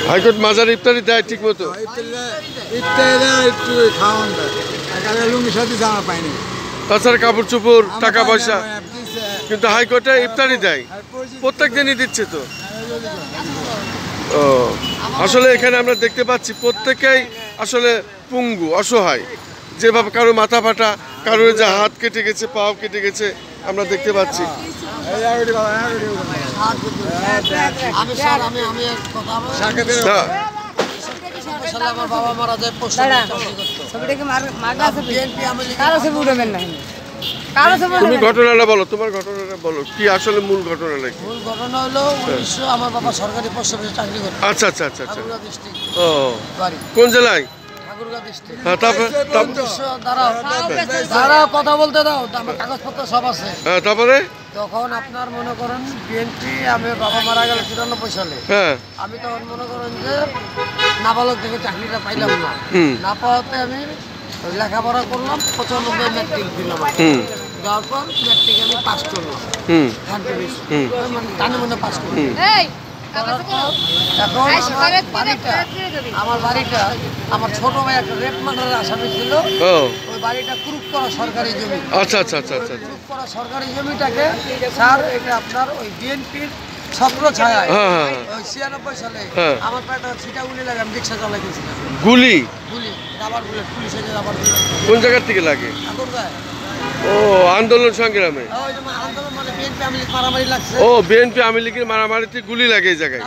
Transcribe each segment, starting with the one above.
High court মাজার ইফতারি দেয় ঠিক মতো? তাছাড়া কাপড় চোপড় টাকা পয়সা, কিন্তু হাইকোর্টে ইফতারি দেয় প্রত্যেক দিনই দিচ্ছে তো। ও আসলে এখানে আমরা দেখতে পাচ্ছি প্রত্যেকেই আসলে পঙ্গু, অসহায়, যেভাবে কারো মাথা ফাটা, কারো যে হাত কেটে গেছে, পাও কেটে গেছে আমরা দেখতে পাচ্ছি। তুমি ঘটনাটা বলো, তোমার ঘটনাটা বলো, কি আসলে মূল ঘটনা নাকি? মূল ঘটনা হলো আমার বাবা সরকারি পোস্ট অফিসে চাকরি করে। আচ্ছা আচ্ছা আচ্ছা আচ্ছা। ও কোন জেলায়? কথা বলতে দাও, আমার কাগজপত্র সব আছে। তারপরে তখন আপনার মনে করেন বিএনপি, আমি বাবা মারা গেল 94 সালে। আমি তখন মনে করেন যে নাবালক থেকে চাকরিটা পাইলাম না, না পাওয়াতে আমি লেখাপড়া করলাম, 95 ম্যাট্রিক দিলাম। যাওয়ার পর ম্যাট্রিক আমি পাস করলাম, টানে মনে পাস করলাম। আমার বাড়িটা আমার ছোট ভাই একটা রেপ মার্ডারের আসামি ছিল, ওই বাড়িটা কুরুপ করা সরকারি জমি। আচ্ছা আচ্ছা আচ্ছা আচ্ছা। কুরুপ করা সরকারি জমিটাকে স্যার এটা আপনার ওই বিএনপির ছত্র ছায়া। ওই 96 সালে আমার একটা ছিটা গুলি লাগে, আমি রিক্সা চালাইতেছিলাম। গুলি গুলি রাবার বুলেট, পুলিশের রাবার বুলেট। কোন জায়গা থেকে লাগে? ও আন্দোলন সংগ্রামে। ও বিএনপি আওয়ামী লীগের মারামারিতে গুলি লাগে এই জায়গায়,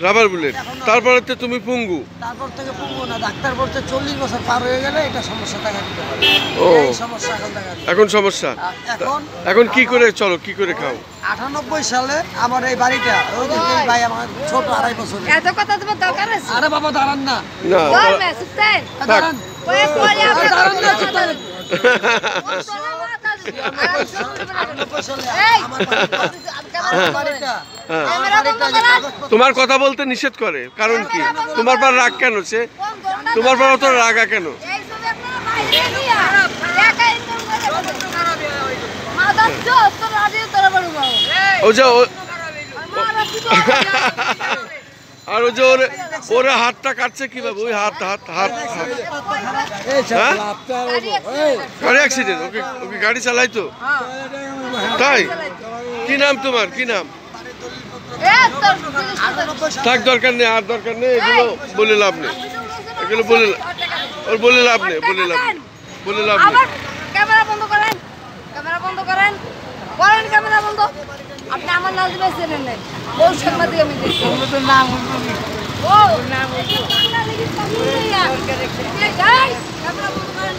রাবার বুলেট। তারপরে তো তুমি পঙ্গু। তারপর থেকে পঙ্গু না, ডাক্তার বলতে 40 বছর পার হয়ে গেলে এটা সমস্যা দেখা দিতে পারে। ও সমস্যা এখন দেখা দিতে। এখন সমস্যা। এখন কি করে চলো, কি করে খাও? 98 সালে আমার এই বাড়িটা, ওই যে ভাই আমার ছোট 2.5 বছর। এত কথা তোমার দরকার আছে? আরে বাবা দাঁড়ান না, না দাঁড়ান। তোমার কথা বলতে নিষেধ করে, কারণ কি? তোমার পর রাগ কেন? সে তোমার পর অত রাগা কেন? ও যে আর ওই যে ওরে হাতটা কাটছে কিভাবে? ওই হাত হাত হাত গাড়ি অ্যাক্সিডেন্ট? ওকে ওকে গাড়ি চালাইতো তাই? কি নাম তোমার, কি নাম? থাক, দরকার নেই, আর দরকার নেই, এগুলো বলে লাভ নেই, এগুলো বলে লাভ নেই, বলে লাভ নেই, বলে লাভ নেই। ক্যামেরা বন্ধ করেন, ক্যামেরা বন্ধ করেন, করেন ক্যামেরা বন্ধ। আপনি আমার নাম দিবেন চেনেন নাই, কোন সাংবাদিক আমি দেখি নাম ও নাম ক্যামেরা বন্ধ করেন।